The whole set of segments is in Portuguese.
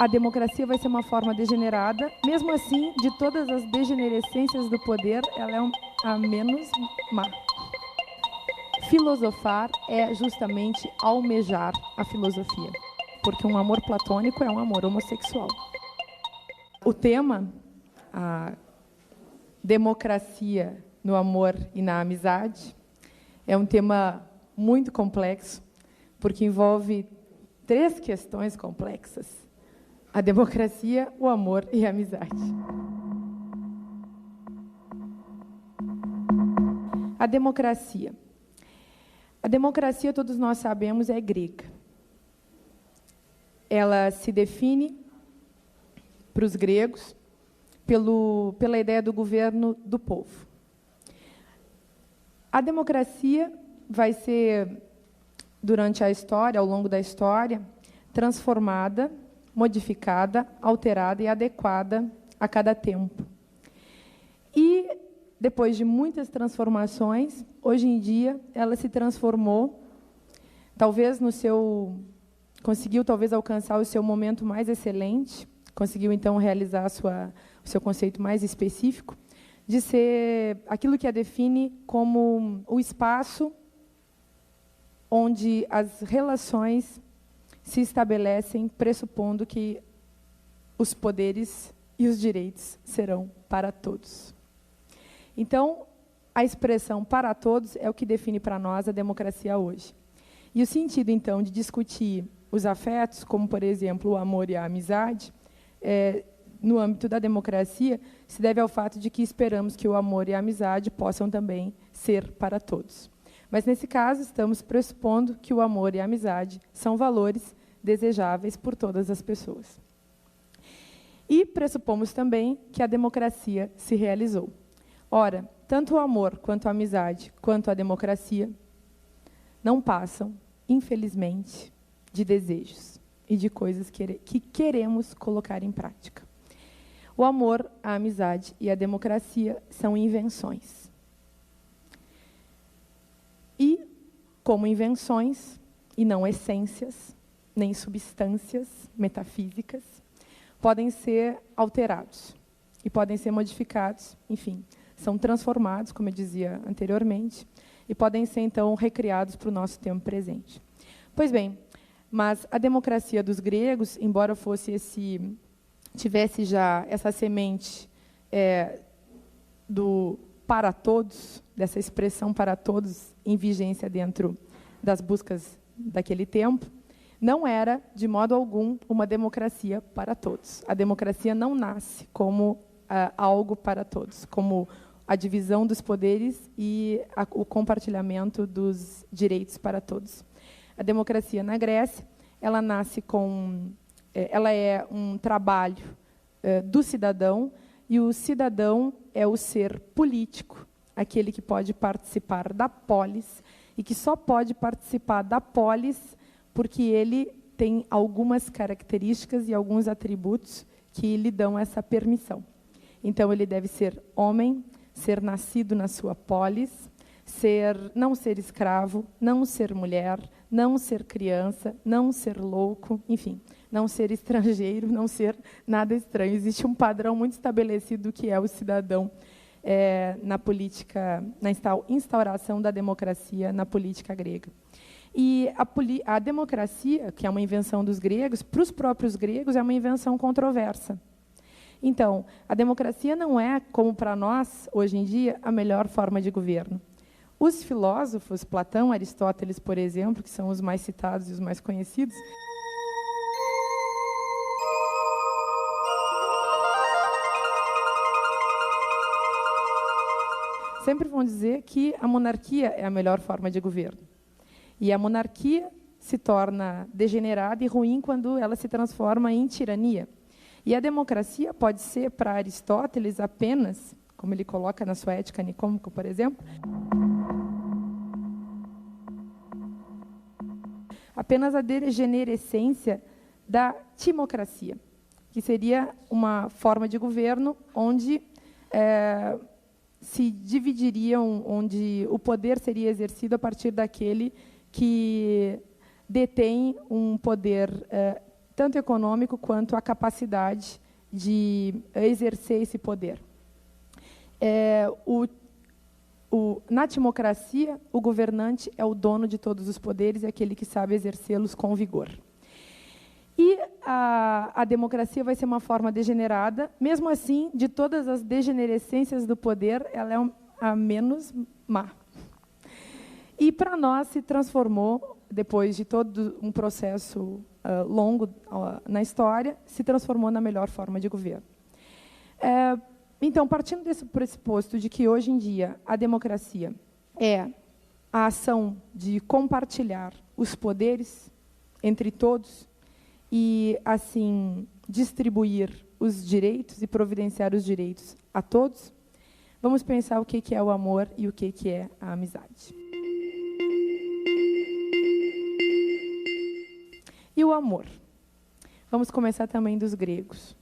a democracia vai ser uma forma degenerada. Mesmo assim, de todas as degenerescências do poder, ela é a menos má. Filosofar é justamente almejar a filosofia, porque um amor platônico é um amor homossexual. O tema, a democracia no amor e na amizade, é um tema muito complexo, porque envolve 3 questões complexas: a democracia, o amor e a amizade. A democracia. A democracia, todos nós sabemos, é grega. Ela se define, para os gregos, pela ideia do governo do povo. A democracia vai ser, durante a história, ao longo da história, transformada, modificada, alterada e adequada a cada tempo. E, depois de muitas transformações, hoje em dia, ela se transformou, conseguiu talvez alcançar o seu momento mais excelente, conseguiu então realizar o seu conceito mais específico, de ser aquilo que a define como o espaço onde as relações se estabelecem pressupondo que os poderes e os direitos serão para todos. Então, a expressão para todos é o que define para nós a democracia hoje. E o sentido, então, de discutir os afetos, como, por exemplo, o amor e a amizade, no âmbito da democracia, se deve ao fato de que esperamos que o amor e a amizade possam também ser para todos. Mas, nesse caso, estamos pressupondo que o amor e a amizade são valores desejáveis por todas as pessoas. E pressupomos também que a democracia se realizou. Ora, tanto o amor, quanto a amizade, quanto a democracia não passam, infelizmente, de desejos e de coisas que queremos colocar em prática. O amor, a amizade e a democracia são invenções. E, como invenções, e não essências, nem substâncias metafísicas, podem ser alterados e podem ser modificados, enfim, são transformados, como eu dizia anteriormente, e podem ser, então, recriados para o nosso tempo presente. Pois bem, mas a democracia dos gregos, embora tivesse já essa semente do para todos, dessa expressão para todos em vigência dentro das buscas daquele tempo, não era, de modo algum, uma democracia para todos. A democracia não nasce como algo para todos, como a divisão dos poderes e o compartilhamento dos direitos para todos. A democracia na Grécia, ela nasce ela é um trabalho do cidadão, e o cidadão é o ser político, aquele que pode participar da polis, e que só pode participar da polis porque ele tem algumas características e alguns atributos que lhe dão essa permissão. Então, ele deve ser homem, ser nascido na sua polis, não ser escravo, não ser mulher, não ser criança, não ser louco, enfim, não ser estrangeiro, não ser nada estranho. Existe um padrão muito estabelecido do que é o cidadão na política, na instauração da democracia na política grega. E a democracia, que é uma invenção dos gregos, para os próprios gregos é uma invenção controversa. Então, a democracia não é, como para nós, hoje em dia, a melhor forma de governo. Os filósofos, Platão, Aristóteles, por exemplo, que são os mais citados e os mais conhecidos, sempre vão dizer que a monarquia é a melhor forma de governo. E a monarquia se torna degenerada e ruim quando ela se transforma em tirania. E a democracia pode ser, para Aristóteles, apenas, como ele coloca na sua Ética Nicômaca, por exemplo, apenas a degenerescência da timocracia, que seria uma forma de governo onde se dividiriam, onde o poder seria exercido a partir daquele que detém um poder tanto econômico quanto a capacidade de exercer esse poder. Na democracia, o governante é o dono de todos os poderes e aquele que sabe exercê-los com vigor. E a democracia vai ser uma forma degenerada, mesmo assim, de todas as degenerescências do poder, ela é a menos má. E, para nós, se transformou, depois de todo um processo longo na história, se transformou na melhor forma de governo. Então, partindo desse pressuposto de que, hoje em dia, a democracia é a ação de compartilhar os poderes entre todos e, assim, distribuir os direitos e providenciar os direitos a todos, vamos pensar o que é o amor e o que é a amizade. E o amor? Vamos começar também dos gregos.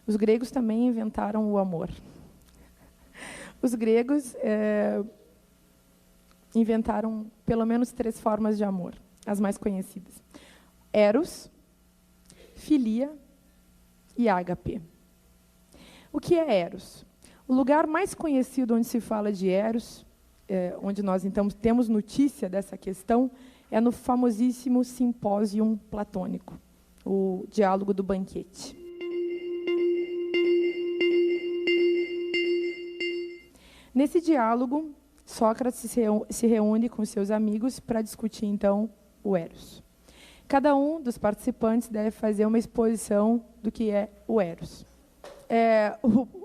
Os gregos também inventaram o amor. Os gregos inventaram pelo menos 3 formas de amor, as mais conhecidas: eros, filia e ágape. O que é eros? O lugar mais conhecido onde se fala de eros, onde nós então temos notícia dessa questão, é no famosíssimo Simpósium Platônico, o Diálogo do Banquete. Nesse diálogo, Sócrates se reúne com seus amigos para discutir, então, o eros. Cada um dos participantes deve fazer uma exposição do que é o eros.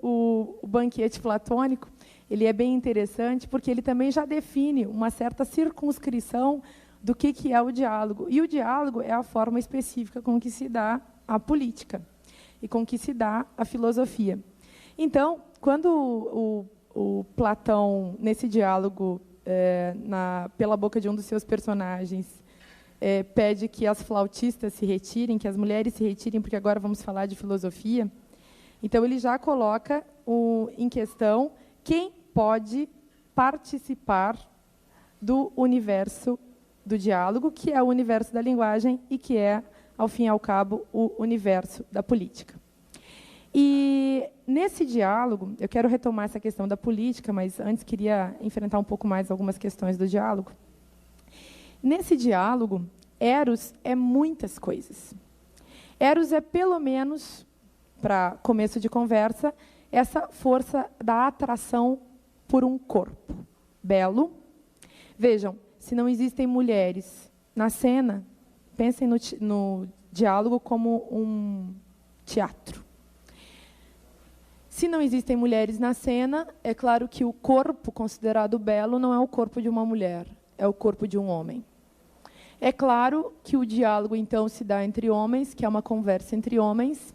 O banquete platônico, ele é bem interessante, porque ele também já define uma certa circunscrição do que é o diálogo. E o diálogo é a forma específica com que se dá a política e com que se dá a filosofia. Então, quando o Platão, nesse diálogo, pela boca de um dos seus personagens, pede que as flautistas se retirem, que as mulheres se retirem, porque agora vamos falar de filosofia, então ele já coloca em questão quem pode participar do universo do diálogo, que é o universo da linguagem e que é, ao fim e ao cabo, o universo da política. E, nesse diálogo, eu quero retomar essa questão da política, mas antes queria enfrentar um pouco mais algumas questões do diálogo. Nesse diálogo, eros é muitas coisas. Eros é, pelo menos, para começo de conversa, essa força da atração por um corpo belo. Vejam, se não existem mulheres na cena, pensem no diálogo como um teatro. Se não existem mulheres na cena, é claro que o corpo considerado belo não é o corpo de uma mulher, é o corpo de um homem. É claro que o diálogo, então, se dá entre homens, que é uma conversa entre homens,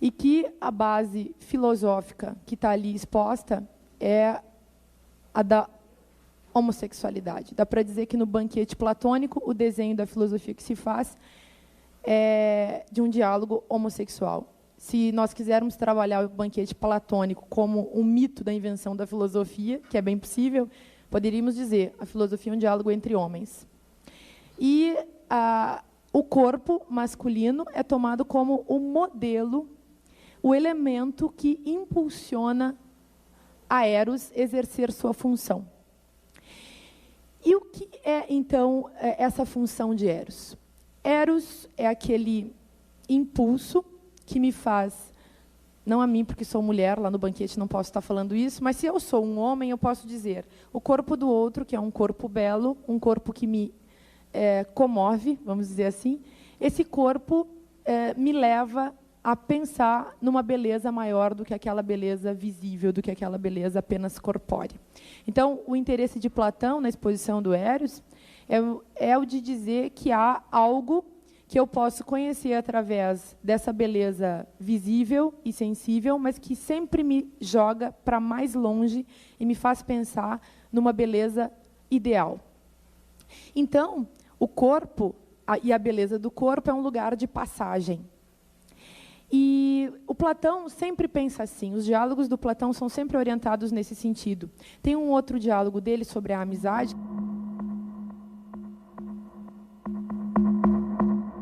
e que a base filosófica que está ali exposta é a da homossexualidade. Dá para dizer que, no banquete platônico, o desenho da filosofia que se faz é de um diálogo homossexual. Se nós quisermos trabalhar o banquete platônico como um mito da invenção da filosofia, que é bem possível, poderíamos dizer a filosofia é um diálogo entre homens. E o corpo masculino é tomado como o modelo, o elemento que impulsiona a eros exercer sua função. E o que é, então, essa função de eros? Eros é aquele impulso que me faz, não a mim, porque sou mulher, lá no banquete não posso estar falando isso, mas se eu sou um homem, eu posso dizer, o corpo do outro, que é um corpo belo, um corpo que me comove, vamos dizer assim, esse corpo me leva a pensar numa beleza maior do que aquela beleza visível, do que aquela beleza apenas corpórea. Então, o interesse de Platão na exposição do Eros é o de dizer que há algo que eu posso conhecer através dessa beleza visível e sensível, mas que sempre me joga para mais longe e me faz pensar numa beleza ideal. Então, o corpo e a beleza do corpo é um lugar de passagem. E o Platão sempre pensa assim, os diálogos do Platão são sempre orientados nesse sentido. Tem um outro diálogo dele sobre a amizade,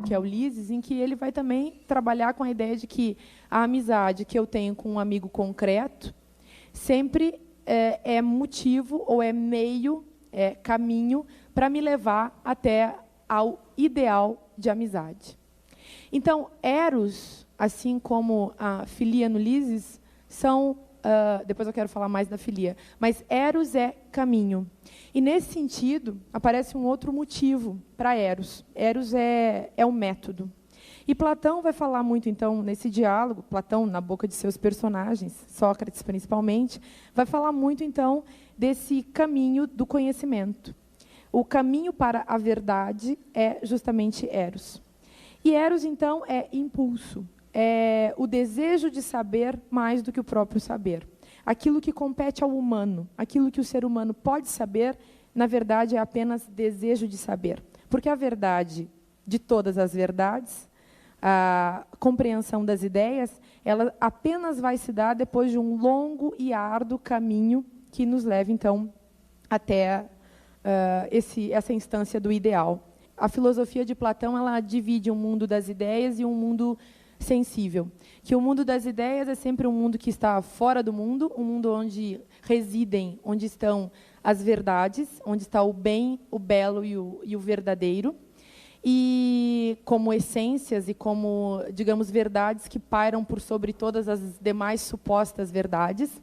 que é Ulisses, em que ele vai também trabalhar com a ideia de que a amizade que eu tenho com um amigo concreto sempre é motivo ou é meio, é caminho para me levar até ao ideal de amizade. Então, Eros, assim como a filia no Ulisses, são... depois eu quero falar mais da filia. Mas Eros é caminho. E, nesse sentido, aparece um outro motivo para Eros. Eros é o método. E Platão vai falar muito, então, nesse diálogo, Platão, na boca de seus personagens, Sócrates principalmente, vai falar muito, então, desse caminho do conhecimento. O caminho para a verdade é justamente Eros. E Eros, então, é impulso. É o desejo de saber mais do que o próprio saber. Aquilo que compete ao humano, aquilo que o ser humano pode saber, na verdade, é apenas desejo de saber. Porque a verdade de todas as verdades, a compreensão das ideias, ela apenas vai se dar depois de um longo e árduo caminho que nos leva, então, até essa instância do ideal. A filosofia de Platão, ela divide um mundo das ideias e um mundo sensível. Que o mundo das ideias é sempre um mundo que está fora do mundo, um mundo onde residem, onde estão as verdades, onde está o bem, o belo e o verdadeiro, e como essências e como, digamos, verdades que pairam por sobre todas as demais supostas verdades.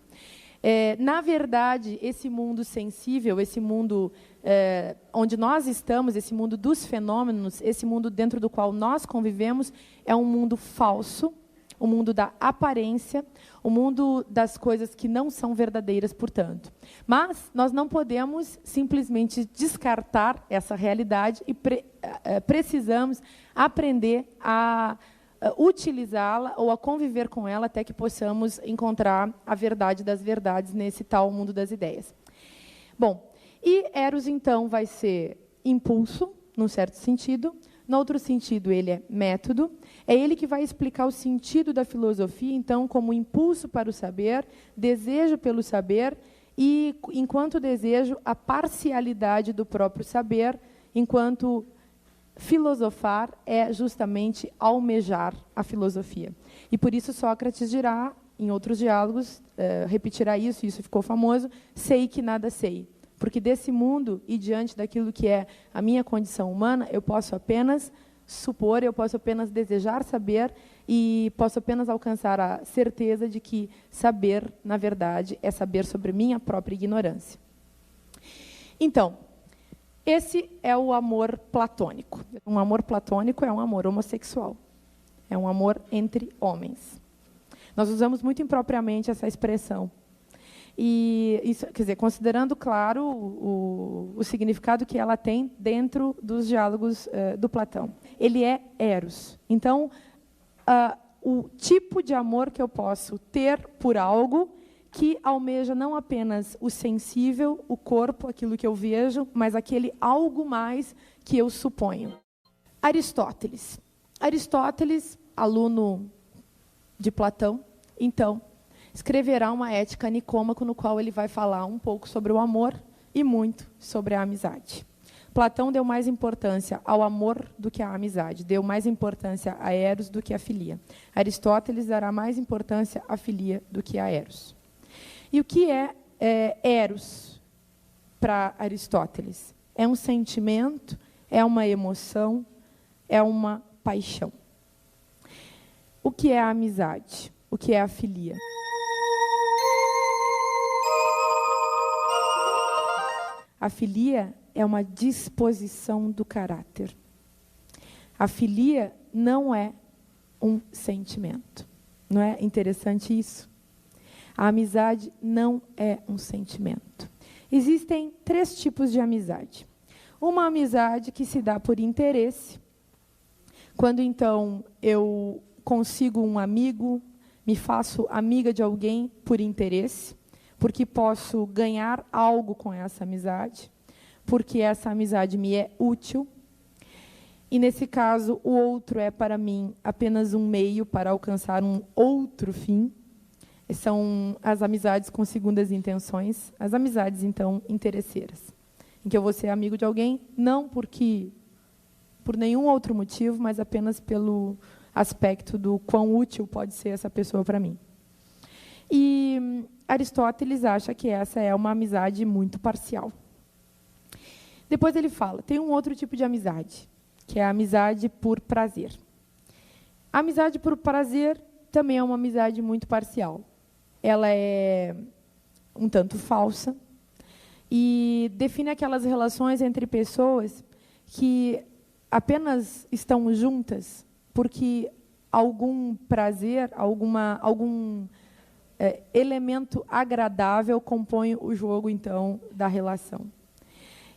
Na verdade, esse mundo sensível, esse mundo onde nós estamos, esse mundo dos fenômenos, esse mundo dentro do qual nós convivemos, é um mundo falso, o mundo da aparência, o mundo das coisas que não são verdadeiras, portanto. Mas nós não podemos simplesmente descartar essa realidade e precisamos aprender a utilizá-la ou a conviver com ela até que possamos encontrar a verdade das verdades nesse tal mundo das ideias. Bom, e Eros, então, vai ser impulso, num certo sentido. No outro sentido, ele é método. É ele que vai explicar o sentido da filosofia, então, como impulso para o saber, desejo pelo saber e, enquanto desejo, a parcialidade do próprio saber, enquanto filosofar é justamente almejar a filosofia. E por isso Sócrates dirá, em outros diálogos, repetirá isso, e isso ficou famoso, sei que nada sei. Porque desse mundo e diante daquilo que é a minha condição humana, eu posso apenas supor, eu posso apenas desejar saber e posso apenas alcançar a certeza de que saber, na verdade, é saber sobre minha própria ignorância. Então, esse é o amor platônico. Um amor platônico é um amor homossexual. É um amor entre homens. Nós usamos muito impropriamente essa expressão. E isso, quer dizer, considerando, claro, o significado que ela tem dentro dos diálogos do Platão. Ele é Eros. Então, o tipo de amor que eu posso ter por algo que almeja não apenas o sensível, o corpo, aquilo que eu vejo, mas aquele algo mais que eu suponho. Aristóteles. Aristóteles, aluno de Platão, então, escreverá uma Ética Nicômaco, no qual ele vai falar um pouco sobre o amor e muito sobre a amizade. Platão deu mais importância ao amor do que à amizade, deu mais importância a Eros do que à filia. Aristóteles dará mais importância à filia do que a Eros. E o que é Eros para Aristóteles? É um sentimento, é uma emoção, é uma paixão. O que é a amizade? O que é a filia? A filia é uma disposição do caráter. A filia não é um sentimento. Não é interessante isso? A amizade não é um sentimento. Existem 3 tipos de amizade. Uma amizade que se dá por interesse, quando então eu consigo um amigo, me faço amiga de alguém por interesse, porque posso ganhar algo com essa amizade, porque essa amizade me é útil. E, nesse caso, o outro é, para mim, apenas um meio para alcançar um outro fim. São as amizades com segundas intenções, as amizades, então, interesseiras, em que eu vou ser amigo de alguém, não porque por nenhum outro motivo, mas apenas pelo aspecto do quão útil pode ser essa pessoa para mim. E Aristóteles acha que essa é uma amizade muito parcial. Depois ele fala, tem um outro tipo de amizade, que é a amizade por prazer. A amizade por prazer também é uma amizade muito parcial. Ela é um tanto falsa e define aquelas relações entre pessoas que apenas estão juntas porque algum prazer, algum elemento agradável compõe o jogo, então, da relação.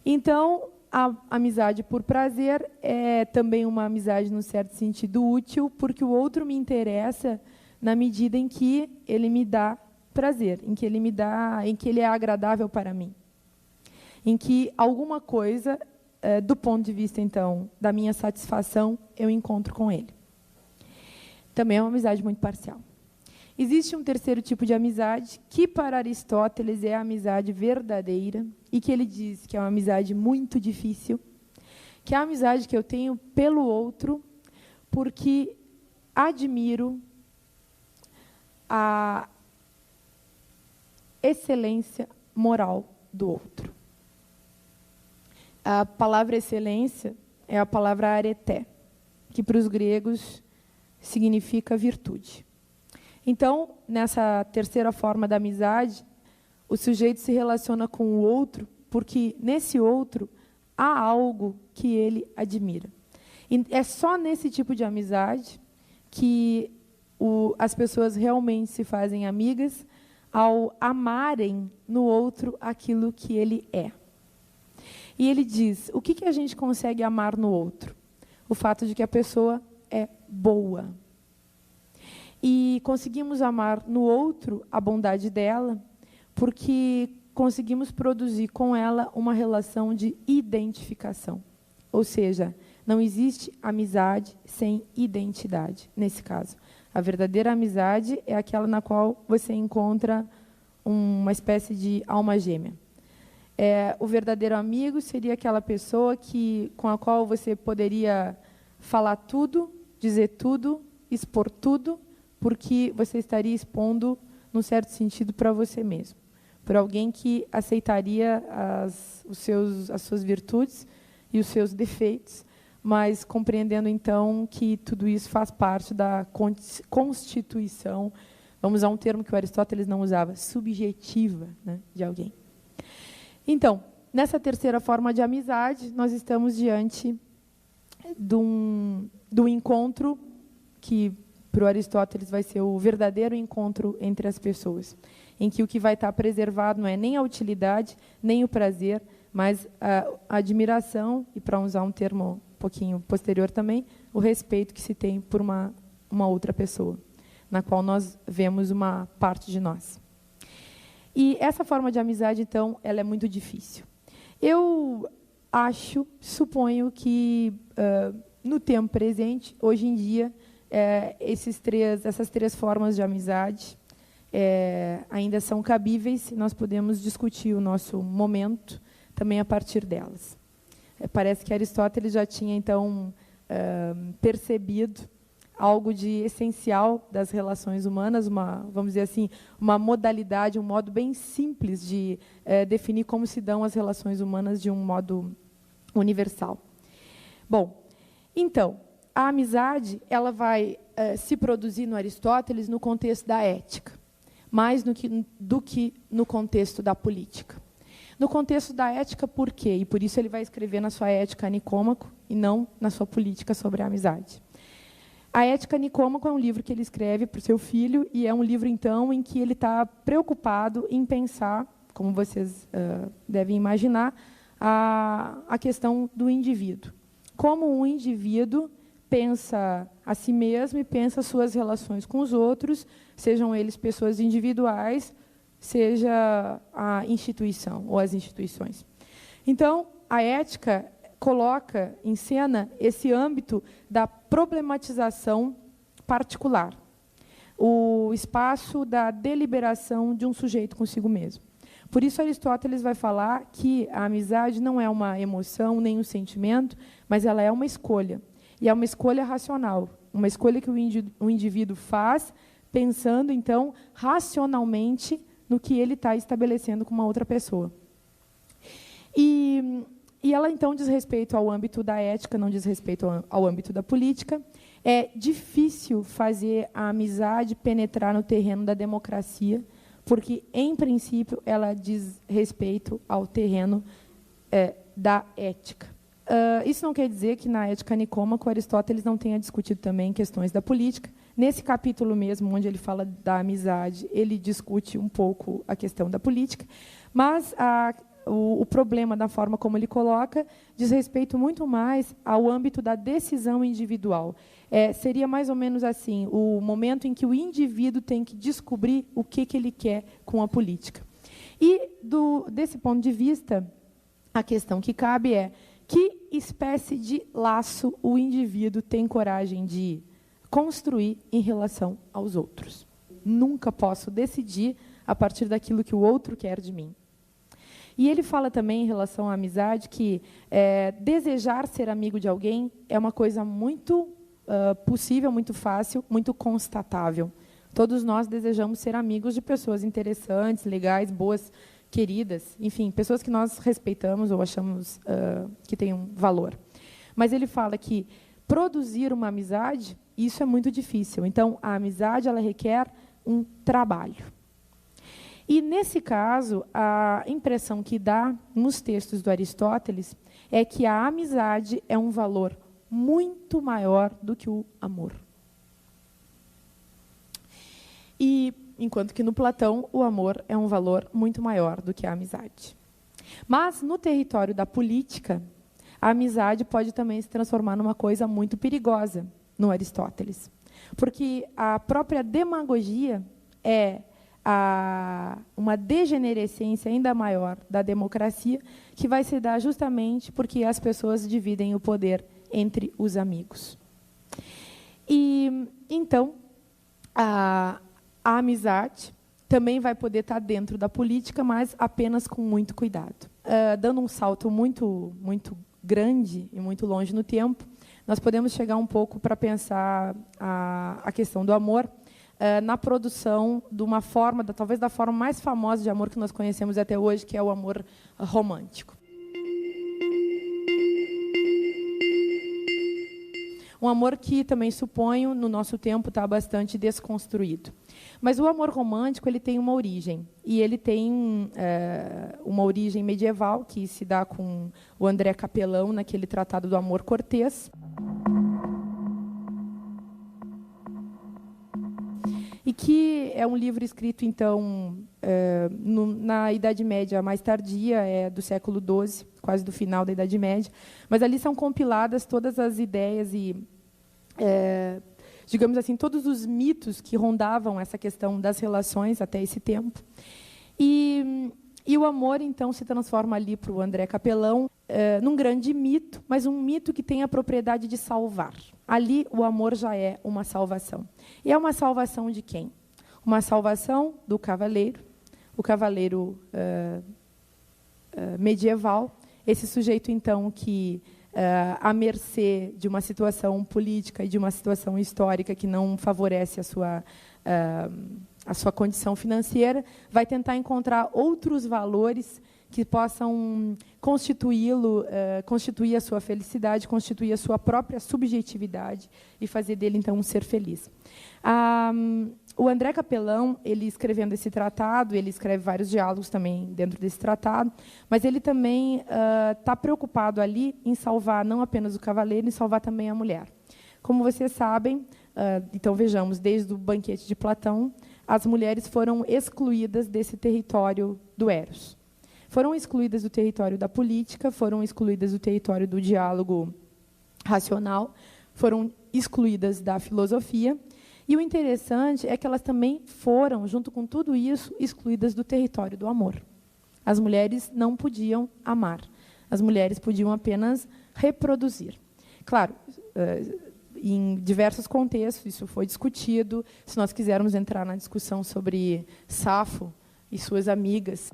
Então, a amizade por prazer é também uma amizade, no certo sentido, útil, porque o outro me interessa na medida em que ele me dá prazer, em que ele é agradável para mim. Em que alguma coisa, do ponto de vista, então, da minha satisfação, eu encontro com ele. Também é uma amizade muito parcial. Existe um terceiro tipo de amizade, que para Aristóteles é a amizade verdadeira, e que ele diz que é uma amizade muito difícil, que é a amizade que eu tenho pelo outro, porque admiro a excelência moral do outro. A palavra excelência é a palavra areté, que para os gregos significa virtude. Então, nessa terceira forma da amizade, o sujeito se relaciona com o outro porque nesse outro há algo que ele admira. E é só nesse tipo de amizade que as pessoas realmente se fazem amigas ao amarem no outro aquilo que ele é. E ele diz, o que a gente consegue amar no outro? O fato de que a pessoa é boa. E conseguimos amar no outro a bondade dela, porque conseguimos produzir com ela uma relação de identificação. Ou seja, não existe amizade sem identidade, nesse caso. A verdadeira amizade é aquela na qual você encontra uma espécie de alma gêmea. O verdadeiro amigo seria aquela pessoa com a qual você poderia falar tudo, dizer tudo, expor tudo, porque você estaria expondo, num certo sentido, para você mesmo. Por alguém que aceitaria as suas virtudes e os seus defeitos, mas compreendendo, então, que tudo isso faz parte da constituição, vamos usar um termo que o Aristóteles não usava, subjetiva, né, de alguém. Então, nessa terceira forma de amizade, nós estamos diante do encontro que, para o Aristóteles, vai ser o verdadeiro encontro entre as pessoas, em que o que vai estar preservado não é nem a utilidade, nem o prazer, mas a admiração, e para usar um termo um pouquinho posterior também, o respeito que se tem por uma outra pessoa, na qual nós vemos uma parte de nós. E essa forma de amizade, então, ela é muito difícil. Eu suponho que, no tempo presente, hoje em dia, essas três formas de amizade ainda são cabíveis e nós podemos discutir o nosso momento também a partir delas. Parece que Aristóteles já tinha, então, percebido algo de essencial das relações humanas, vamos dizer assim, uma modalidade, um modo bem simples de definir como se dão as relações humanas de um modo universal. Bom, então, a amizade ela vai se produzir no Aristóteles no contexto da ética, mais do que no contexto da política. No contexto da ética, por quê? E por isso ele vai escrever na sua Ética Nicômaco e não na sua política sobre a amizade. A Ética Nicômaco é um livro que ele escreve para o seu filho e é um livro, então, em que ele está preocupado em pensar, como vocês devem imaginar, a questão do indivíduo. Como um indivíduo pensa a si mesmo e pensa suas relações com os outros, sejam eles pessoas individuais, seja a instituição ou as instituições. Então, a ética coloca em cena esse âmbito da problematização particular, o espaço da deliberação de um sujeito consigo mesmo. Por isso, Aristóteles vai falar que a amizade não é uma emoção, nem um sentimento, mas ela é uma escolha. E é uma escolha racional, uma escolha que o indivíduo faz pensando, então, racionalmente no que ele está estabelecendo com uma outra pessoa. E ela, então, diz respeito ao âmbito da ética, não diz respeito ao âmbito da política. É difícil fazer a amizade penetrar no terreno da democracia, porque, em princípio, ela diz respeito ao terreno da ética. Isso não quer dizer que, na Ética Nicômaco, Aristóteles não tenha discutido também questões da política. Nesse capítulo mesmo, onde ele fala da amizade, ele discute um pouco a questão da política, mas o problema da forma como ele coloca diz respeito muito mais ao âmbito da decisão individual. Seria mais ou menos assim, o momento em que o indivíduo tem que descobrir o que ele quer com a política. E, desse ponto de vista, a questão que cabe é que espécie de laço o indivíduo tem coragem de construir em relação aos outros. Nunca posso decidir a partir daquilo que o outro quer de mim. E ele fala também, em relação à amizade, que desejar ser amigo de alguém é uma coisa muito possível, muito fácil, muito constatável. Todos nós desejamos ser amigos de pessoas interessantes, legais, boas, queridas, enfim, pessoas que nós respeitamos ou achamos que têm um valor. Mas ele fala que produzir uma amizade, isso é muito difícil. Então, a amizade ela requer um trabalho. E, nesse caso, a impressão que dá nos textos do Aristóteles é que a amizade é um valor muito maior do que o amor. E, enquanto que no Platão, o amor é um valor muito maior do que a amizade. Mas, no território da política, a amizade pode também se transformar numa coisa muito perigosa no Aristóteles. Porque a própria demagogia é uma degenerescência ainda maior da democracia, que vai se dar justamente porque as pessoas dividem o poder entre os amigos. E, então, a amizade também vai poder estar dentro da política, mas apenas com muito cuidado. Dando um salto muito, muito grande e muito longe no tempo, nós podemos chegar um pouco para pensar a questão do amor na produção de uma forma, talvez da forma mais famosa de amor que nós conhecemos até hoje, que é o amor romântico. Um amor que também, suponho, no nosso tempo está bastante desconstruído. Mas o amor romântico ele tem uma origem. E ele tem uma origem medieval, que se dá com o André Capelão, naquele tratado do Amor Cortês. E que é um livro escrito, então, na Idade Média mais tardia, do século XII, quase do final da Idade Média. Mas ali são compiladas todas as ideias e, digamos assim, todos os mitos que rondavam essa questão das relações até esse tempo. E o amor, então, se transforma ali para o André Capelão num grande mito, mas um mito que tem a propriedade de salvar. Ali, o amor já é uma salvação. E é uma salvação de quem? Uma salvação do cavaleiro, o cavaleiro medieval, esse sujeito, então, que, à mercê de uma situação política e de uma situação histórica que não favorece a sua condição financeira, vai tentar encontrar outros valores que possam constituí-lo, constituir a sua felicidade, constituir a sua própria subjetividade e fazer dele, então, um ser feliz. O André Capelão, ele escrevendo esse tratado, ele escreve vários diálogos também dentro desse tratado, mas ele também está preocupado ali em salvar não apenas o cavaleiro, em salvar também a mulher. Como vocês sabem, então vejamos, desde o banquete de Platão, as mulheres foram excluídas desse território do Eros. Foram excluídas do território da política, foram excluídas do território do diálogo racional, foram excluídas da filosofia. E o interessante é que elas também foram, junto com tudo isso, excluídas do território do amor. As mulheres não podiam amar. As mulheres podiam apenas reproduzir. Claro, em diversos contextos, isso foi discutido. Se nós quisermos entrar na discussão sobre Safo, e suas amigas.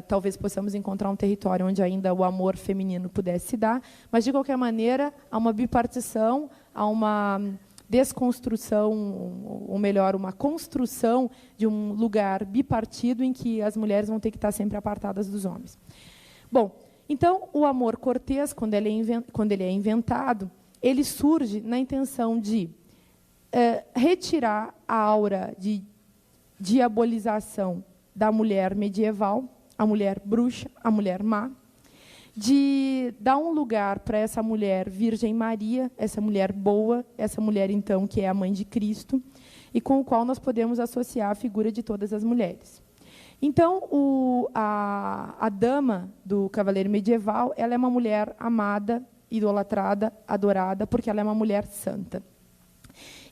Talvez possamos encontrar um território onde ainda o amor feminino pudesse se dar, mas, de qualquer maneira, há uma bipartição, há uma desconstrução, ou melhor, uma construção de um lugar bipartido em que as mulheres vão ter que estar sempre apartadas dos homens. Bom, então, o amor cortês, quando ele é inventado, ele surge na intenção de retirar a aura de diabolização da mulher medieval, a mulher bruxa, a mulher má, de dar um lugar para essa mulher Virgem Maria, essa mulher boa, essa mulher, então, que é a mãe de Cristo, e com o qual nós podemos associar a figura de todas as mulheres. Então, a dama do cavaleiro medieval, ela é uma mulher amada, idolatrada, adorada, porque ela é uma mulher santa.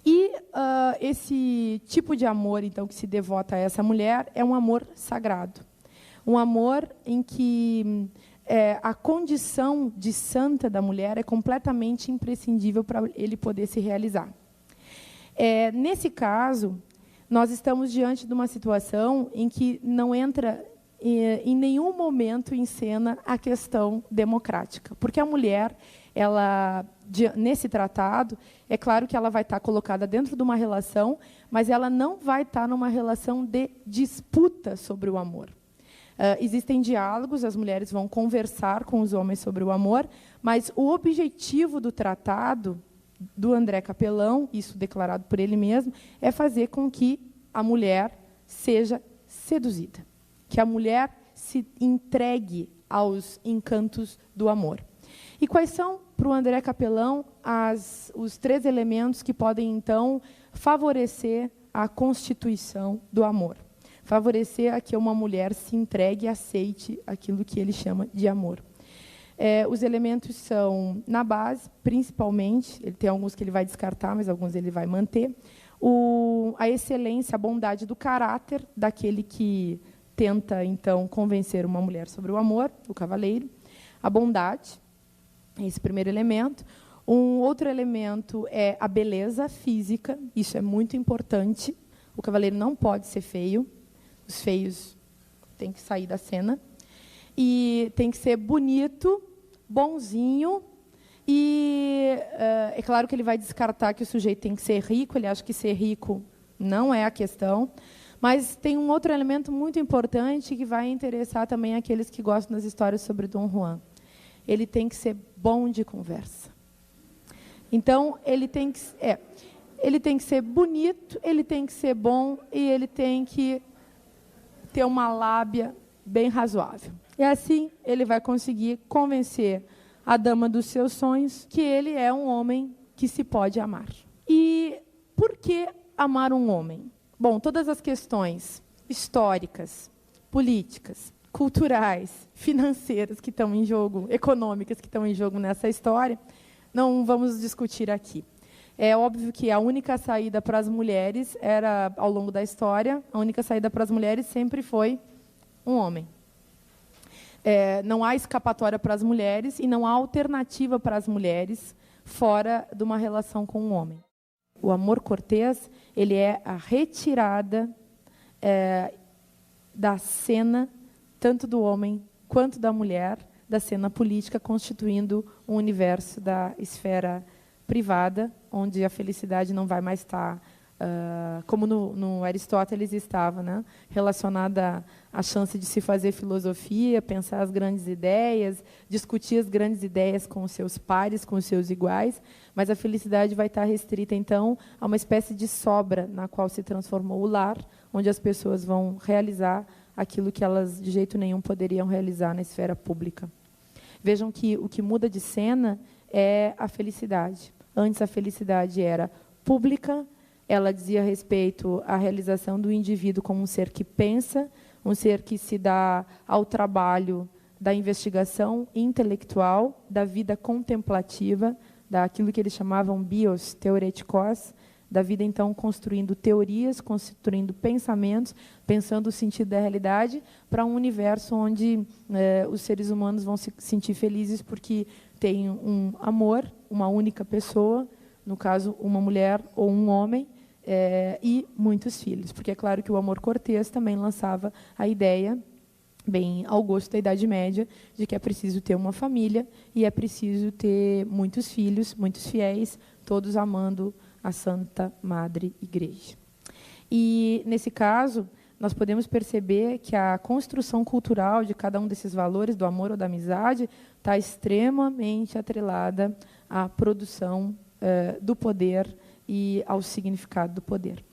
E esse tipo de amor, então, que se devota a essa mulher, é um amor sagrado. Um amor em que a condição de santa da mulher é completamente imprescindível para ele poder se realizar. Nesse caso, nós estamos diante de uma situação em que não entra em nenhum momento em cena a questão democrática, porque a mulher, nesse tratado, é claro que ela vai estar colocada dentro de uma relação, mas ela não vai estar numa relação de disputa sobre o amor. Existem diálogos, as mulheres vão conversar com os homens sobre o amor, mas o objetivo do tratado do André Capelão, isso declarado por ele mesmo, é fazer com que a mulher seja seduzida, que a mulher se entregue aos encantos do amor. E quais são, para o André Capelão, os 3 elementos que podem, então, favorecer a constituição do amor? Favorecer a que uma mulher se entregue e aceite aquilo que ele chama de amor. Os elementos são, na base, principalmente, ele tem alguns que ele vai descartar, mas alguns ele vai manter, a excelência, a bondade do caráter daquele que tenta, então, convencer uma mulher sobre o amor, o cavaleiro, a bondade, esse primeiro elemento. Um outro elemento é a beleza física, isso é muito importante, o cavaleiro não pode ser feio, os feios têm que sair da cena, e tem que ser bonito, bonzinho, e é claro que ele vai descartar que o sujeito tem que ser rico, ele acha que ser rico não é a questão, mas tem um outro elemento muito importante que vai interessar também aqueles que gostam das histórias sobre Dom Juan. Ele tem que ser bom de conversa. Então, ele tem que ser bonito, ele tem que ser bom e ele tem que ter uma lábia bem razoável. E assim ele vai conseguir convencer a dama dos seus sonhos que ele é um homem que se pode amar. E por que amar um homem? Bom, todas as questões históricas, políticas, culturais, financeiras que estão em jogo, econômicas que estão em jogo nessa história, não vamos discutir aqui. É óbvio que a única saída para as mulheres era, ao longo da história, a única saída para as mulheres sempre foi um homem. Não há escapatória para as mulheres e não há alternativa para as mulheres fora de uma relação com um homem. O amor cortês, ele é a retirada da cena, tanto do homem quanto da mulher, da cena política, constituindo um universo da esfera privada, onde a felicidade não vai mais estar, como no Aristóteles estava, né? Relacionada à chance de se fazer filosofia, pensar as grandes ideias, discutir as grandes ideias com os seus pares, com os seus iguais, mas a felicidade vai estar restrita, então, a uma espécie de sobra na qual se transformou o lar, onde as pessoas vão realizar aquilo que elas, de jeito nenhum, poderiam realizar na esfera pública. Vejam que o que muda de cena é a felicidade. Antes, a felicidade era pública, ela dizia respeito à realização do indivíduo como um ser que pensa, um ser que se dá ao trabalho da investigação intelectual, da vida contemplativa, daquilo que eles chamavam bios theoretikos, da vida, então, construindo teorias, construindo pensamentos, pensando o sentido da realidade, para um universo onde os seres humanos vão se sentir felizes porque tem um amor, uma única pessoa, no caso, uma mulher ou um homem, e muitos filhos. Porque é claro que o amor cortês também lançava a ideia, bem ao gosto da Idade Média, de que é preciso ter uma família e é preciso ter muitos filhos, muitos fiéis, todos amando a Santa Madre Igreja. E, nesse caso, nós podemos perceber que a construção cultural de cada um desses valores, do amor ou da amizade, está extremamente atrelada à produção do poder e ao significado do poder.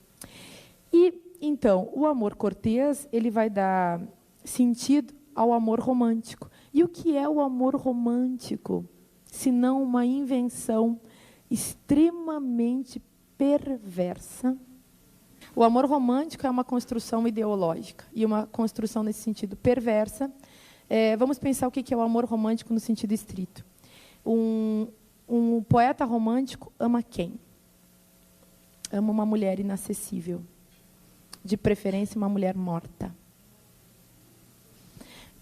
E, então, o amor cortês ele vai dar sentido ao amor romântico. E o que é o amor romântico, se não uma invenção extremamente perversa? O amor romântico é uma construção ideológica e uma construção nesse sentido perversa. Vamos pensar o que é o amor romântico no sentido estrito. Um poeta romântico ama quem? Ama uma mulher inacessível, de preferência uma mulher morta.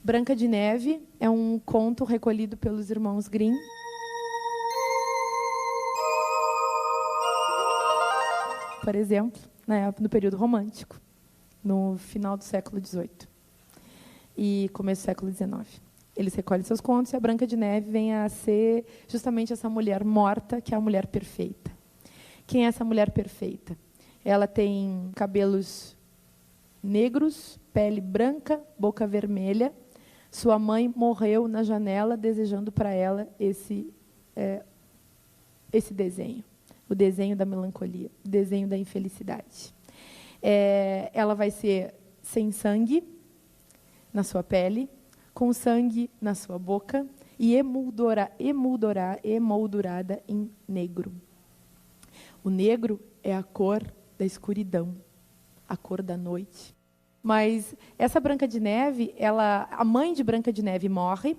Branca de Neve é um conto recolhido pelos irmãos Grimm. Por exemplo, no período romântico, no final do século XVIII e começo do século XIX. Eles recolhem seus contos e a Branca de Neve vem a ser justamente essa mulher morta, que é a mulher perfeita. Quem é essa mulher perfeita? Ela tem cabelos negros, pele branca, boca vermelha. Sua mãe morreu na janela desejando para ela esse desenho. O desenho da melancolia, o desenho da infelicidade. Ela vai ser sem sangue na sua pele, com sangue na sua boca e emoldurada em negro. O negro é a cor da escuridão, a cor da noite. Mas essa Branca de Neve, a mãe de Branca de Neve morre,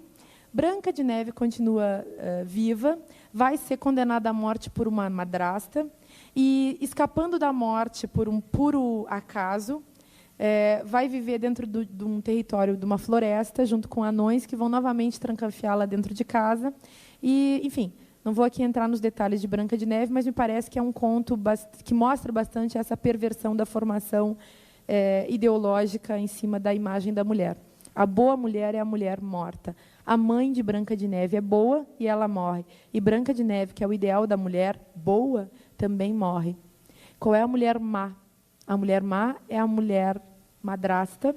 Branca de Neve continua viva, vai ser condenada à morte por uma madrasta e, escapando da morte por um puro acaso, vai viver dentro de um território, de uma floresta, junto com anões que vão novamente trancafiá-la dentro de casa. E, enfim, não vou aqui entrar nos detalhes de Branca de Neve, mas me parece que é um conto que mostra bastante essa perversão da formação ideológica em cima da imagem da mulher. A boa mulher é a mulher morta. A mãe de Branca de Neve é boa e ela morre. E Branca de Neve, que é o ideal da mulher boa, também morre. Qual é a mulher má? A mulher má é a mulher madrasta,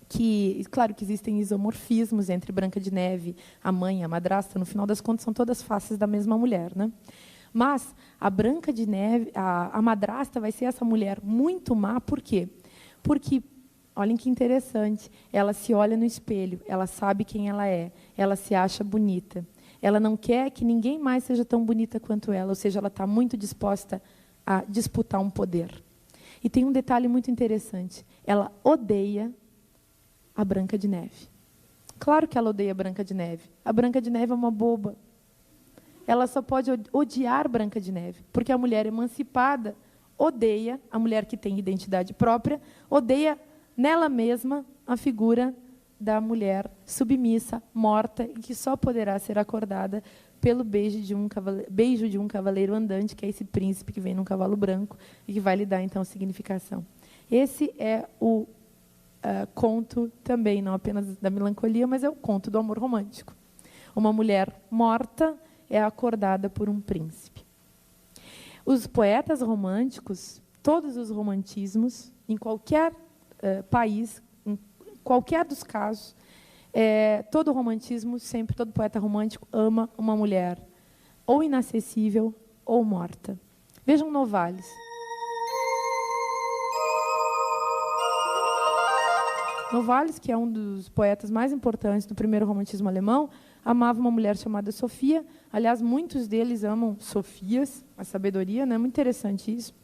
que, claro que existem isomorfismos entre Branca de Neve, a mãe e a madrasta, no final das contas são todas faces da mesma mulher, né? Mas a Branca de Neve, a madrasta vai ser essa mulher muito má, por quê? Porque, olhem que interessante, ela se olha no espelho, ela sabe quem ela se acha bonita. Ela não quer que ninguém mais seja tão bonita quanto ela, ou seja, ela está muito disposta a disputar um poder. E tem um detalhe muito interessante, ela odeia a Branca de Neve. Claro que ela odeia a Branca de Neve. A Branca de Neve é uma boba. Ela só pode odiar Branca de Neve, porque a mulher emancipada odeia, a mulher que tem identidade própria, odeia nela mesma a figura da mulher submissa, morta, e que só poderá ser acordada pelo beijo de um cavaleiro andante, que é esse príncipe que vem num cavalo branco e que vai lhe dar, então, significação. Esse é o conto também, não apenas da melancolia, mas é o conto do amor romântico. Uma mulher morta é acordada por um príncipe. Os poetas românticos, todos os romantismos, em qualquer país, em qualquer dos casos, todo romantismo, sempre, todo poeta romântico ama uma mulher ou inacessível ou morta. Vejam Novalis. Novalis, que é um dos poetas mais importantes do primeiro romantismo alemão, amava uma mulher chamada Sofia. Aliás, muitos deles amam Sofias, a sabedoria, né? Muito interessante isso.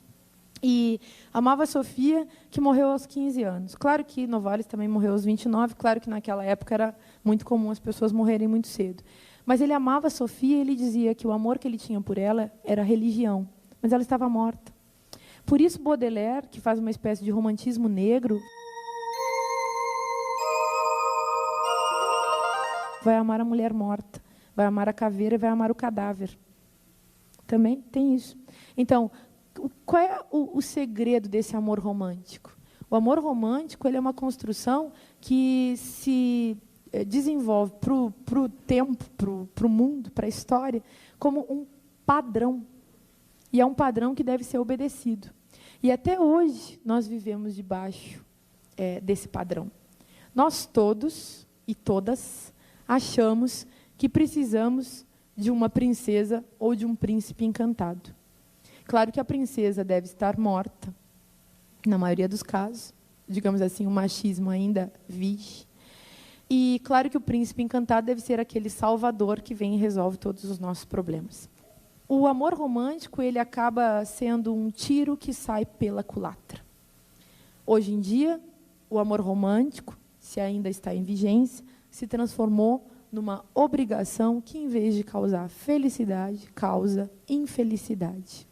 E amava a Sofia, que morreu aos 15 anos. Claro que Novalis também morreu aos 29, claro que naquela época era muito comum as pessoas morrerem muito cedo. Mas ele amava a Sofia e ele dizia que o amor que ele tinha por ela era religião, mas ela estava morta. Por isso Baudelaire, que faz uma espécie de romantismo negro, vai amar a mulher morta, vai amar a caveira e vai amar o cadáver. Também tem isso. Então, qual é o segredo desse amor romântico? O amor romântico ele é uma construção que se desenvolve para o tempo, para o mundo, para a história, como um padrão. E é um padrão que deve ser obedecido. E até hoje nós vivemos debaixo desse padrão. Nós todos e todas achamos que precisamos de uma princesa ou de um príncipe encantado. Claro que a princesa deve estar morta, na maioria dos casos. Digamos assim, o machismo ainda vige. E claro que o príncipe encantado deve ser aquele salvador que vem e resolve todos os nossos problemas. O amor romântico ele acaba sendo um tiro que sai pela culatra. Hoje em dia, o amor romântico, se ainda está em vigência, se transformou numa obrigação que, em vez de causar felicidade, causa infelicidade.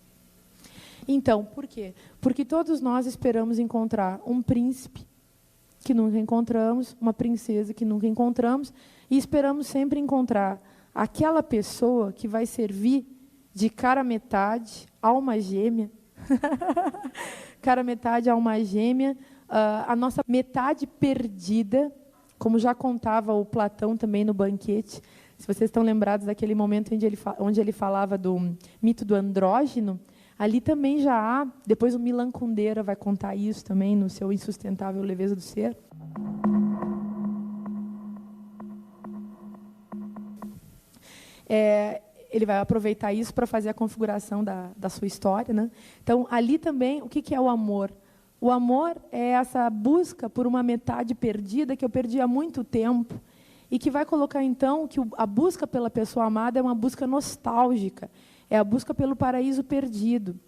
Então, por quê? Porque todos nós esperamos encontrar um príncipe que nunca encontramos, uma princesa que nunca encontramos, e esperamos sempre encontrar aquela pessoa que vai servir de cara metade, alma gêmea, cara metade, alma gêmea, a nossa metade perdida, como já contava o Platão também no Banquete. Se vocês estão lembrados daquele momento onde ele falava do mito do andrógeno, ali também já há, depois o Milan Kundera vai contar isso também no seu Insustentável Leveza do Ser. Ele vai aproveitar isso para fazer a configuração da sua história, né? Então, ali também, o que é o amor? O amor é essa busca por uma metade perdida que eu perdi há muito tempo e que vai colocar, então, que a busca pela pessoa amada é uma busca nostálgica, é a busca pelo paraíso perdido.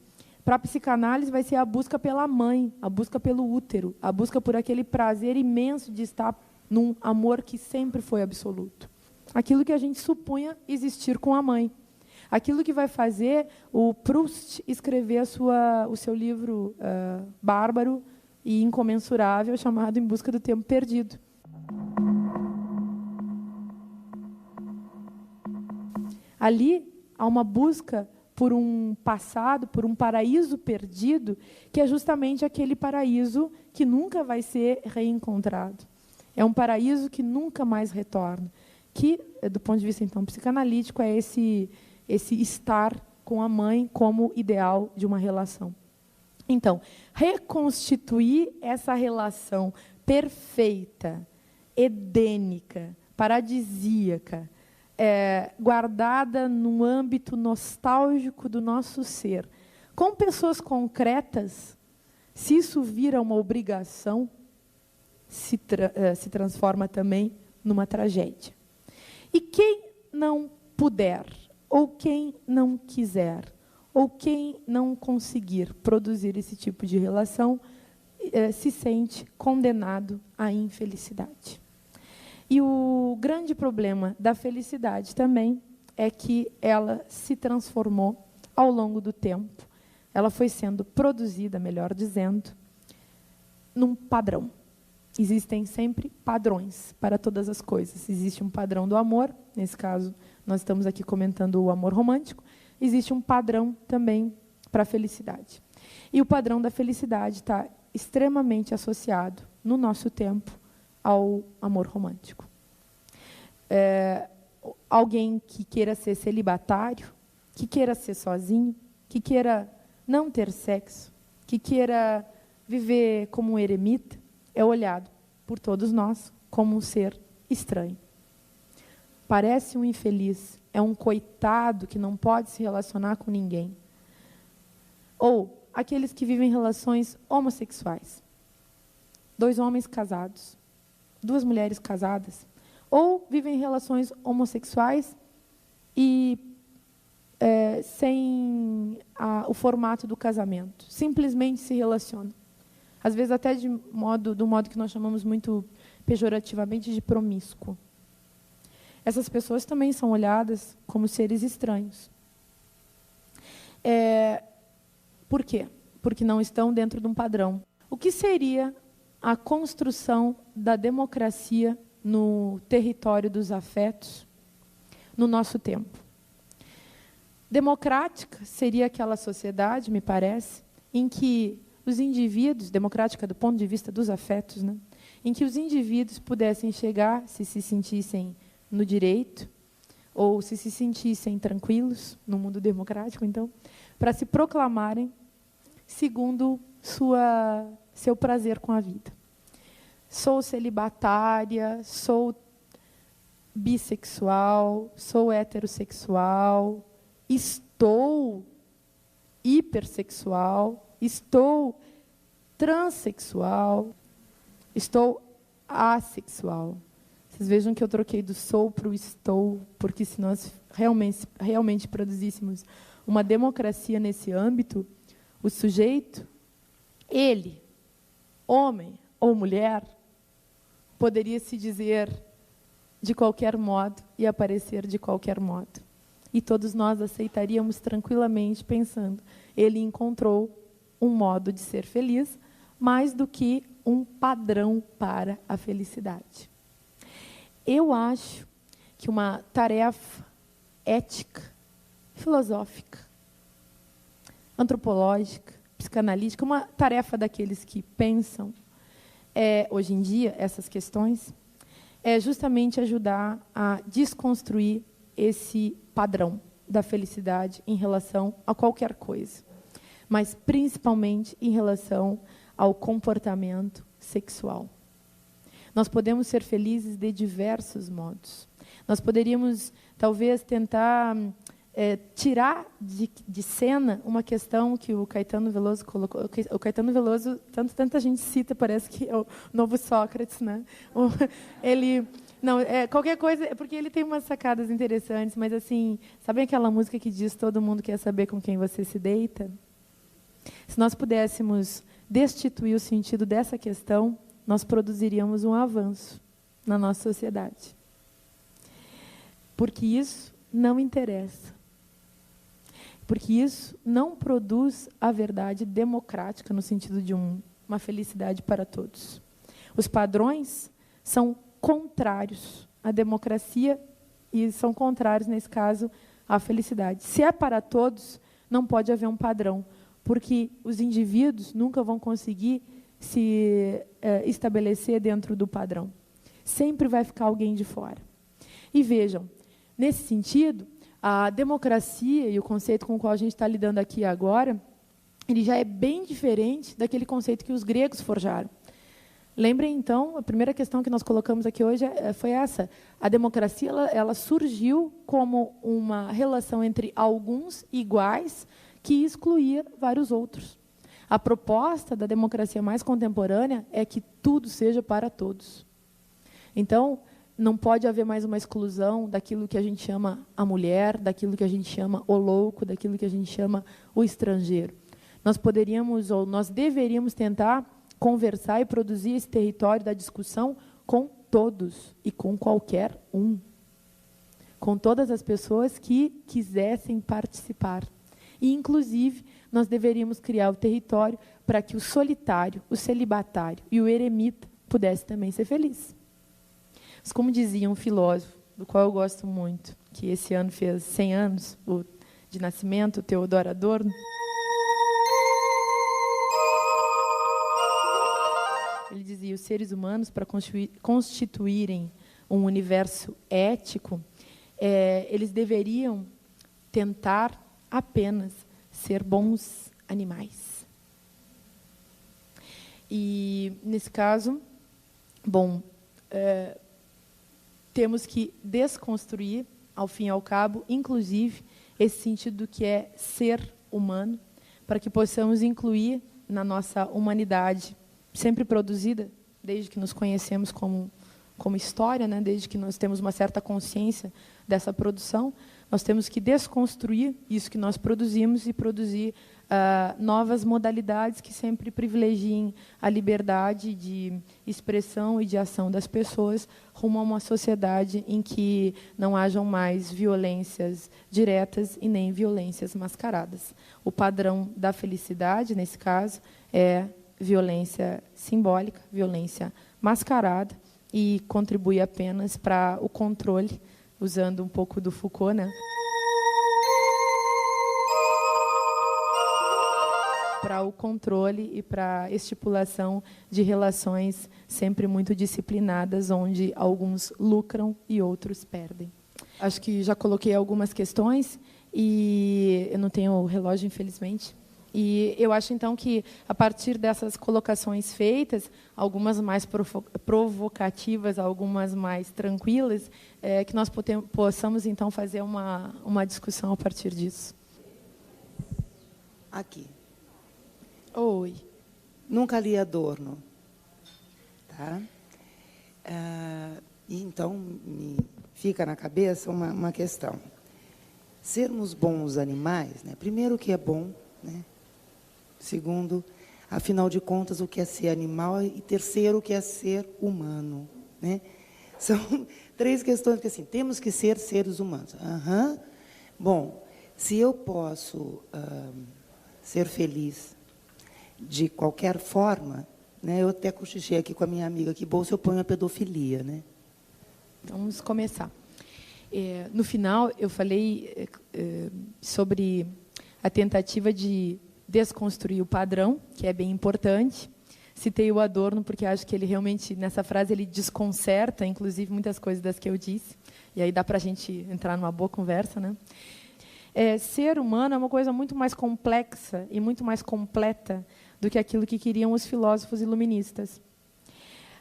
Para a psicanálise, vai ser a busca pela mãe, a busca pelo útero, a busca por aquele prazer imenso de estar num amor que sempre foi absoluto. Aquilo que a gente supunha existir com a mãe. Aquilo que vai fazer o Proust escrever o seu livro bárbaro e incomensurável, chamado Em Busca do Tempo Perdido. Ali há uma busca por um passado, por um paraíso perdido, que é justamente aquele paraíso que nunca vai ser reencontrado. É um paraíso que nunca mais retorna. Que, do ponto de vista, então, psicanalítico, é esse estar com a mãe como ideal de uma relação. Então, reconstituir essa relação perfeita, edênica, paradisíaca, guardada no âmbito nostálgico do nosso ser, com pessoas concretas, se isso vira uma obrigação, se transforma também numa tragédia. E quem não puder, ou quem não quiser, ou quem não conseguir produzir esse tipo de relação, se sente condenado à infelicidade. E o grande problema da felicidade também é que ela se transformou ao longo do tempo. Ela foi sendo produzida, melhor dizendo, num padrão. Existem sempre padrões para todas as coisas. Existe um padrão do amor, nesse caso, nós estamos aqui comentando o amor romântico. Existe um padrão também para a felicidade. E o padrão da felicidade está extremamente associado, no nosso tempo, ao amor romântico. Alguém que queira ser celibatário, que queira ser sozinho, que queira não ter sexo, que queira viver como um eremita, é olhado por todos nós como um ser estranho. Parece um infeliz, é um coitado que não pode se relacionar com ninguém. Ou aqueles que vivem relações homossexuais. 2 homens casados, 2 mulheres casadas, ou vivem relações homossexuais e sem o formato do casamento. Simplesmente se relacionam. Às vezes até do modo que nós chamamos muito pejorativamente de promíscuo. Essas pessoas também são olhadas como seres estranhos. Por quê? Porque não estão dentro de um padrão. O que seria a construção da democracia no território dos afetos no nosso tempo? Democrática seria aquela sociedade, me parece, em que os indivíduos, democrática do ponto de vista dos afetos, né, em que os indivíduos pudessem chegar, se sentissem no direito, ou se sentissem tranquilos, no mundo democrático, então, para se proclamarem segundo seu prazer com a vida. Sou celibatária, sou bissexual, sou heterossexual, estou hipersexual, estou transexual, estou assexual. Vocês vejam que eu troquei do sou para o estou, porque se nós realmente produzíssemos uma democracia nesse âmbito, o sujeito, ele, homem ou mulher, poderia se dizer de qualquer modo e aparecer de qualquer modo. E todos nós aceitaríamos tranquilamente, pensando, ele encontrou um modo de ser feliz, mais do que um padrão para a felicidade. Eu acho que uma tarefa ética, filosófica, antropológica, psicanalítica, uma tarefa daqueles que pensam, hoje em dia, essas questões, é justamente ajudar a desconstruir esse padrão da felicidade em relação a qualquer coisa, mas principalmente em relação ao comportamento sexual. Nós podemos ser felizes de diversos modos. Nós poderíamos, talvez, tentar tirar de cena uma questão que o Caetano Veloso colocou. O Caetano Veloso, tanta gente cita, parece que é o novo Sócrates, né? Qualquer coisa, porque ele tem umas sacadas interessantes, mas assim, sabe aquela música que diz todo mundo quer saber com quem você se deita? Se nós pudéssemos destituir o sentido dessa questão, nós produziríamos um avanço na nossa sociedade. Porque isso não interessa. Porque isso não produz a verdade democrática no sentido de uma felicidade para todos. Os padrões são contrários à democracia e são contrários, nesse caso, à felicidade. Se é para todos, não pode haver um padrão, porque os indivíduos nunca vão conseguir se estabelecer dentro do padrão. Sempre vai ficar alguém de fora. E vejam, nesse sentido, a democracia e o conceito com o qual a gente está lidando aqui agora, ele já é bem diferente daquele conceito que os gregos forjaram. Lembrem, então, a primeira questão que nós colocamos aqui hoje foi essa. A democracia ela surgiu como uma relação entre alguns iguais que excluía vários outros. A proposta da democracia mais contemporânea é que tudo seja para todos. Então, não pode haver mais uma exclusão daquilo que a gente chama a mulher, daquilo que a gente chama o louco, daquilo que a gente chama o estrangeiro. Nós poderíamos, ou nós deveríamos tentar conversar e produzir esse território da discussão com todos e com qualquer um. Com todas as pessoas que quisessem participar. E, inclusive, nós deveríamos criar o território para que o solitário, o celibatário e o eremita pudessem também ser felizes. Mas, como dizia um filósofo, do qual eu gosto muito, que esse ano fez 100 anos de nascimento, o Theodor Adorno, ele dizia: os seres humanos, para constituírem um universo ético, eles deveriam tentar apenas ser bons animais. E, nesse caso, temos que desconstruir, ao fim e ao cabo, inclusive, esse sentido do que é ser humano, para que possamos incluir na nossa humanidade, sempre produzida, desde que nos conhecemos como história, né? Desde que nós temos uma certa consciência dessa produção, nós temos que desconstruir isso que nós produzimos e produzir novas modalidades que sempre privilegiem a liberdade de expressão e de ação das pessoas rumo a uma sociedade em que não hajam mais violências diretas e nem violências mascaradas. O padrão da felicidade, nesse caso, é violência simbólica, violência mascarada, e contribui apenas para o controle, usando um pouco do Foucault, né? para o controle e para a estipulação de relações sempre muito disciplinadas, onde alguns lucram e outros perdem. Acho que já coloquei algumas questões e eu não tenho o relógio, infelizmente. E eu acho, então, que, a partir dessas colocações feitas, algumas mais provocativas, algumas mais tranquilas, que nós possamos, então, fazer uma discussão a partir disso. Aqui. Oi. Nunca li Adorno. Tá? E, então, me fica na cabeça uma questão. Sermos bons animais, né? Primeiro, o que é bom, né? Segundo, afinal de contas, o que é ser animal, e terceiro, o que é ser humano, né? São 3 questões que, assim, temos que ser seres humanos. Bom, se eu posso ser feliz de qualquer forma, né? Eu até cochichei aqui com a minha amiga, que bolsa eu ponho a pedofilia, né? Vamos começar. No final, eu falei sobre a tentativa de desconstruir o padrão, que é bem importante. Citei o Adorno, porque acho que ele realmente, nessa frase, ele desconcerta, inclusive, muitas coisas das que eu disse. E aí dá para a gente entrar numa boa conversa, né? Ser humano é uma coisa muito mais complexa e muito mais completa do que aquilo que queriam os filósofos iluministas.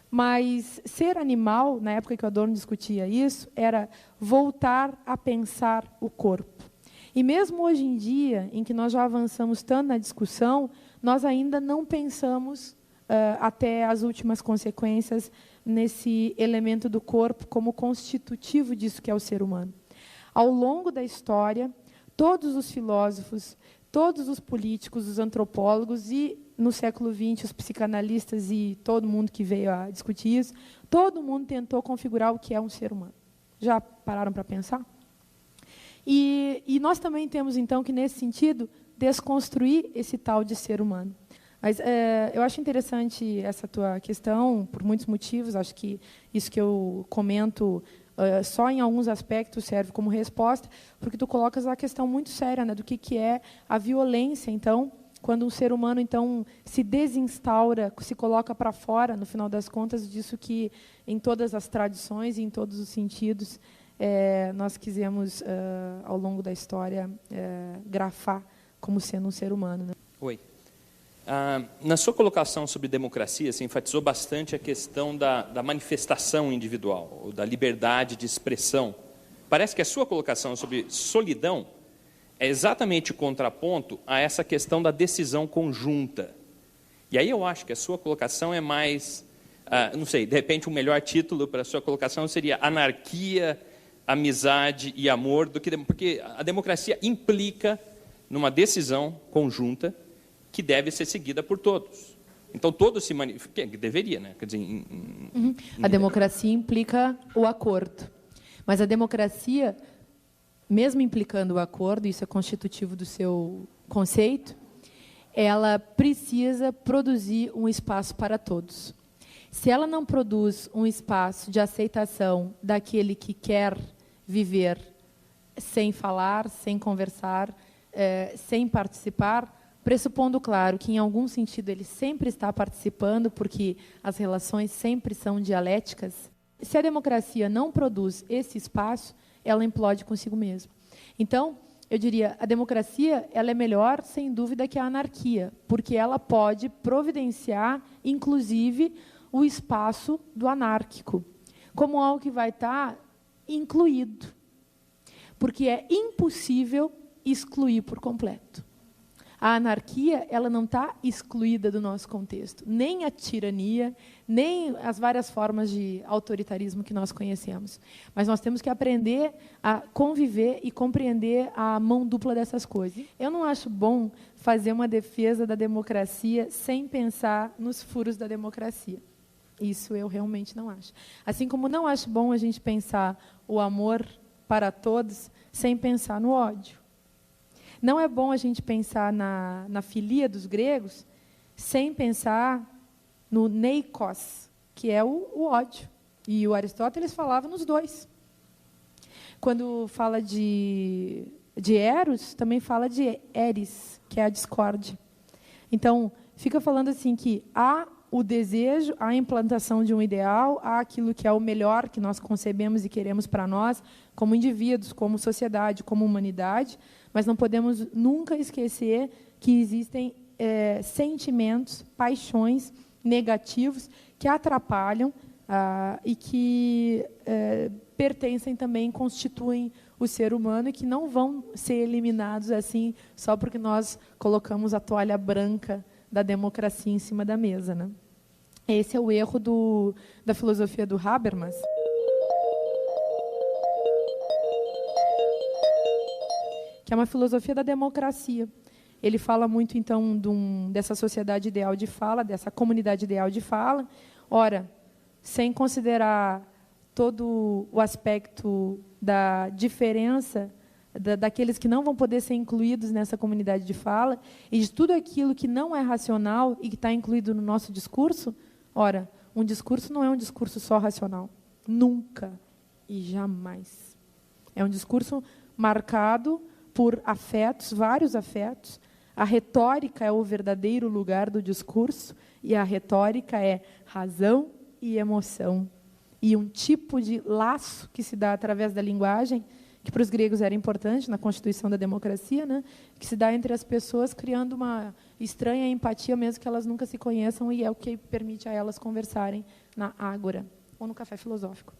Mas ser animal, na época que o Adorno discutia isso, era voltar a pensar o corpo. E mesmo hoje em dia, em que nós já avançamos tanto na discussão, nós ainda não pensamos até as últimas consequências nesse elemento do corpo como constitutivo disso que é o ser humano. Ao longo da história, todos os filósofos, todos os políticos, os antropólogos e, no século XX, os psicanalistas e todo mundo que veio a discutir isso, todo mundo tentou configurar o que é um ser humano. Já pararam para pensar? E nós também temos, então, que, nesse sentido, desconstruir esse tal de ser humano. Mas eu acho interessante essa tua questão, por muitos motivos. Acho que isso que eu comento só em alguns aspectos serve como resposta, porque tu colocas a questão muito séria, né, do que é a violência, então, quando um ser humano, então, se desinstaura, se coloca para fora, no final das contas, disso que, em todas as tradições e em todos os sentidos, nós quisemos, ao longo da história, grafar como sendo um ser humano. Né? Oi. Na sua colocação sobre democracia, você enfatizou bastante a questão da manifestação individual, ou da liberdade de expressão. Parece que a sua colocação sobre solidão é exatamente o contraponto a essa questão da decisão conjunta. E aí eu acho que a sua colocação é mais, não sei, de repente um melhor título para a sua colocação seria anarquia, amizade e amor, porque a democracia implica numa decisão conjunta que deve ser seguida por todos. Então, todos se manifestam, deveria, né? Quer dizer, A democracia implica o acordo. Mas a democracia, mesmo implicando o acordo, isso é constitutivo do seu conceito, ela precisa produzir um espaço para todos. Se ela não produz um espaço de aceitação daquele que quer viver sem falar, sem conversar, sem participar, pressupondo, claro, que, em algum sentido, ele sempre está participando, porque as relações sempre são dialéticas, se a democracia não produz esse espaço, ela implode consigo mesma. Então, eu diria, a democracia ela é melhor, sem dúvida, que a anarquia, porque ela pode providenciar, inclusive, o espaço do anárquico, como algo que vai estar incluído, porque é impossível excluir por completo. A anarquia ela não está excluída do nosso contexto, nem a tirania, nem as várias formas de autoritarismo que nós conhecemos. Mas nós temos que aprender a conviver e compreender a mão dupla dessas coisas. Eu não acho bom fazer uma defesa da democracia sem pensar nos furos da democracia. Isso eu realmente não acho. Assim como não acho bom a gente pensar o amor para todos sem pensar no ódio. Não é bom a gente pensar na filia dos gregos sem pensar no neikos, que é o ódio. E o Aristóteles falava nos dois. Quando fala de Eros, também fala de Eris, que é a discórdia. Então, fica falando assim que há o desejo, há a implantação de um ideal, há aquilo que é o melhor que nós concebemos e queremos para nós, como indivíduos, como sociedade, como humanidade, mas não podemos nunca esquecer que existem sentimentos, paixões negativos que atrapalham e que pertencem também, constituem o ser humano e que não vão ser eliminados assim só porque nós colocamos a toalha branca da democracia em cima da mesa, né? Esse é o erro da filosofia do Habermas. Que é uma filosofia da democracia. Ele fala muito, então, dessa sociedade ideal de fala, dessa comunidade ideal de fala. Ora, sem considerar todo o aspecto da diferença daqueles que não vão poder ser incluídos nessa comunidade de fala, e de tudo aquilo que não é racional e que está incluído no nosso discurso. Ora, um discurso não é um discurso só racional. Nunca e jamais. É um discurso marcado por afetos, vários afetos. A retórica é o verdadeiro lugar do discurso, e a retórica é razão e emoção. E um tipo de laço que se dá através da linguagem, que para os gregos era importante na constituição da democracia, né? Que se dá entre as pessoas, criando uma estranha empatia, mesmo que elas nunca se conheçam, e é o que permite a elas conversarem na ágora ou no café filosófico.